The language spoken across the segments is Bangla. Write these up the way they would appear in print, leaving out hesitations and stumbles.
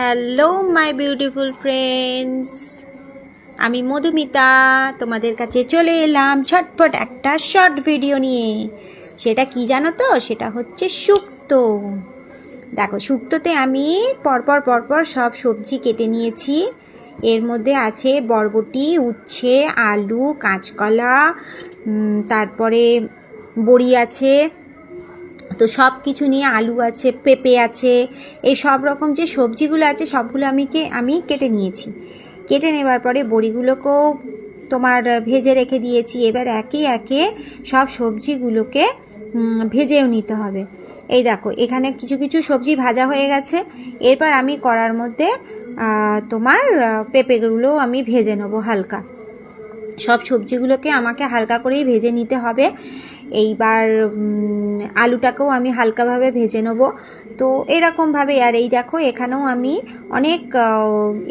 হ্যালো মাই বিউটিফুল ফ্রেন্ডস, আমি মধুমিতা তোমাদের কাছে চলে এলাম ঝটপট একটা শর্ট ভিডিও নিয়ে। সেটা কি জানো তো? সেটা হচ্ছে শুক্তো। দেখো, শুক্তোতে আমি পরপর সব সবজি কেটে নিয়েছি। এর মধ্যে আছে বরবটি, উচ্ছে, আলু, কাঁচকলা, তারপরে বড়ি আছে, তো সব কিছু নিয়ে আলু আছে, পেঁপে আছে, এই সব রকম যে সবজিগুলো আছে সবগুলো আমি কেটে নিয়েছি। কেটে নেবার পরে বড়িগুলোকেও তোমার ভেজে রেখে দিয়েছি। এবার একে একে সব সবজিগুলোকে ভেজেও নিতে হবে। এই দেখো, এখানে কিছু কিছু সবজি ভাজা হয়ে গেছে। এরপর আমি কড়ার মধ্যে তোমার পেঁপেগুলো আমি ভেজে নেবো হালকা। সব সবজিগুলোকে আমাকে হালকা করেই ভেজে নিতে হবে। এইবার আলুটাকেও আমি হালকাভাবে ভেজে নেব। তো এরকমভাবে, আর এই দেখো এখানেও আমি অনেক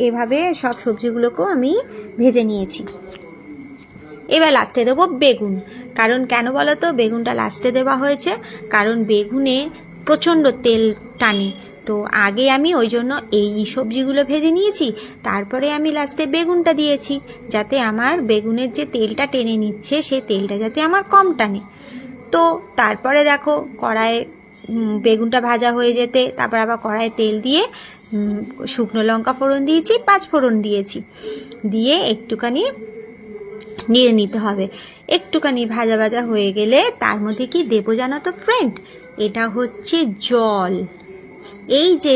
এভাবে সব সবজিগুলোকেও আমি ভেজে নিয়েছি। এবার লাস্টে দেবো বেগুন। কারণ কেন বলো তো বেগুনটা লাস্টে দেওয়া হয়েছে? কারণ বেগুনে প্রচণ্ড তেল টানে। তো আগে আমি ওই জন্য এই সবজিগুলো ভেজে নিয়েছি, তারপরে আমি লাস্টে বেগুনটা দিয়েছি, যাতে আমার বেগুনের যে তেলটা টেনে নিচ্ছে সেই তেলটা যাতে আমার কম টানে। তো তারপরে দেখো কড়াইয়ে বেগুনটা ভাজা হয়ে যেতে তারপর আবার কড়াইয়ে তেল দিয়ে শুকনো লঙ্কা ফোড়ন দিয়েছি, 5 ফোড়ন দিয়েছি, দিয়ে একটুখানি নেড়ে নিতে হবে। একটুখানি ভাজা ভাজা হয়ে গেলে তার মধ্যে কি দেবো জানো তো ফ্রেন্ড? এটা হচ্ছে জল। এই যে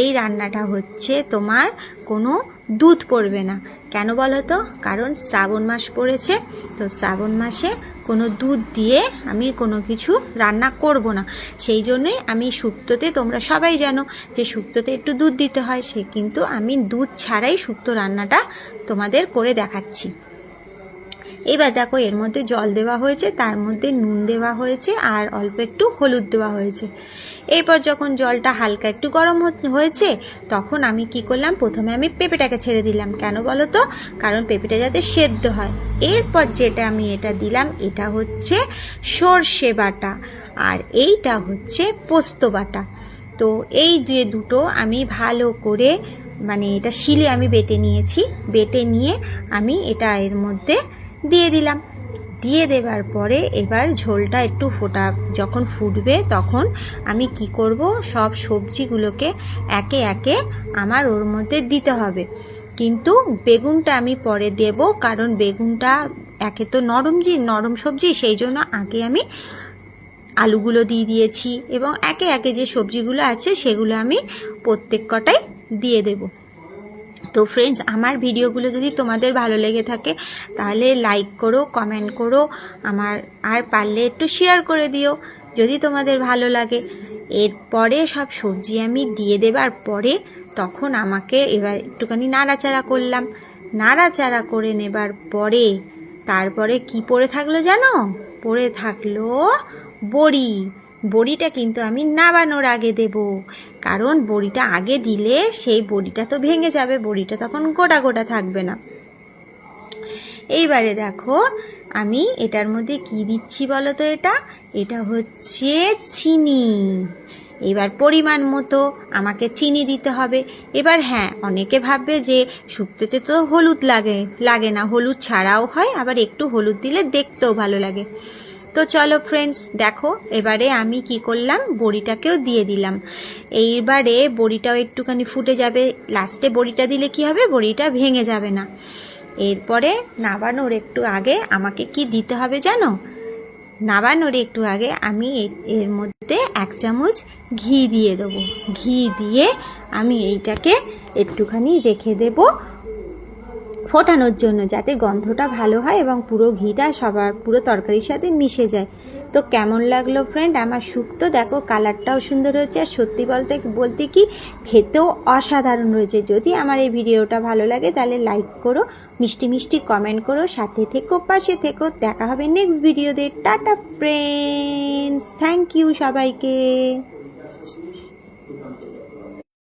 এই রান্নাটা হচ্ছে তোমার কোনো দুধ পড়বে না। কেন বলো তো? কারণ শ্রাবণ মাস পড়েছে, তো শ্রাবণ মাসে কোনো দুধ দিয়ে আমি কোনো কিছু রান্না করব না। সেই জন্যই আমি শুক্তোতে, তোমরা সবাই জানো যে শুক্তোতে একটু দুধ দিতে হয়, সে কিন্তু আমি দুধ ছাড়াই শুক্তো রান্নাটা তোমাদের করে দেখাচ্ছি। এবার দেখো এর মধ্যে জল দেওয়া হয়েছে, তার মধ্যে নুন দেওয়া হয়েছে, আর অল্প একটু হলুদ দেওয়া হয়েছে। এরপর যখন জলটা হালকা একটু গরম হয়েছে তখন আমি কি করলাম, প্রথমে আমি পেঁপেটাকে ছেড়ে দিলাম। কেন বলো তো? কারণ পেঁপেটা যাতে সেদ্ধ হয়। এরপর যেটা আমি এটা দিলাম, এটা হচ্ছে সর্ষে বাটা, আর এইটা হচ্ছে পোস্ত বাটা। তো এই যে দুটো আমি ভালো করে এটা শিলে আমি বেটে নিয়েছি। বেটে নিয়ে আমি এটা এর মধ্যে দিয়ে দিলাম। দিয়ে দেওয়ার পরে এবার ঝোলটা একটু যখন ফুটবে তখন আমি কি করব, সব সবজিগুলোকে একে একে আমার ওর মধ্যে দিতে হবে। কিন্তু বেগুনটা আমি পরে দেব, কারণ বেগুনটা একে তো নরম সবজি, সেই জন্য আগে আমি আলুগুলো দিয়ে দিয়েছি, এবং একে একে যে সবজিগুলো আছে সেগুলো আমি প্রত্যেক কটাই দিয়ে দেব। তো ফ্রেন্ডস, আমার ভিডিওগুলো যদি তোমাদের ভালো লেগে থাকে তাহলে লাইক করো, কমেন্ট করো, আর পারলে একটু শেয়ার করে দিও যদি তোমাদের ভালো লাগে। এরপরে সব সবজি আমি দিয়ে দেবার পরে তখন আমাকে এবার একটুখানি নাড়াচাড়া করলাম। নাড়াচাড়া করে নেবার পরে তারপরে কি পড়ে থাকলো জানো? পড়ে থাকলো বড়ি। বড়িটা কিন্তু আমি নাবানোর আগে দেব, কারণ বড়িটা আগে দিলে সেই বড়িটা তো ভেঙে যাবে, বড়িটা তখন গোটা গোটা থাকবে না। এইবারে দেখো আমি এটার মধ্যে কি দিচ্ছি বলো তো? এটা হচ্ছে চিনি। এবার পরিমাণ মতো আমাকে চিনি দিতে হবে। এবার হ্যাঁ, অনেকে ভাববে যে শুক্তোতে তো হলুদ লাগে না, হলুদ ছাড়াও হয়, আবার একটু হলুদ দিলে দেখতেও ভালো লাগে। তো চলো ফ্রেন্ডস, দেখো এবারে আমি কি করলাম, বড়িটাকেও দিয়ে দিলাম। এইবারে বড়িটাও একটুখানি ফুটে যাবে। লাস্টে বড়িটা দিলে কি হবে, বড়িটা ভেঙে যাবে না। এরপরে নাবানোর একটু আগে আমাকে কি দিতে হবে জানো? নাবানোর একটু আগে আমি এর মধ্যে 1 চামচ ঘি দিয়ে দেবো। ঘি দিয়ে আমি এইটাকে একটুখানি রেখে দেবো ফোটানোর জন্য, যাতে গন্ধটা ভালো হয় এবং পুরো ঘিটা পুরো তরকারির সাথে মিশে যায়। তো কেমন লাগলো ফ্রেন্ড আমার শুক্তো? দেখো কালারটাও সুন্দর হয়েছে, আর সত্যি বলতে কি খেতেও অসাধারণ রয়েছে। যদি আমার এই ভিডিওটা ভালো লাগে তাহলে লাইক করো, মিষ্টি কমেন্ট করো, সাথে থেকো, পাশে থেকো। দেখা হবে নেক্সট ভিডিওতে। টাটা ফ্রেন্ডস, থ্যাংক ইউ সবাইকে।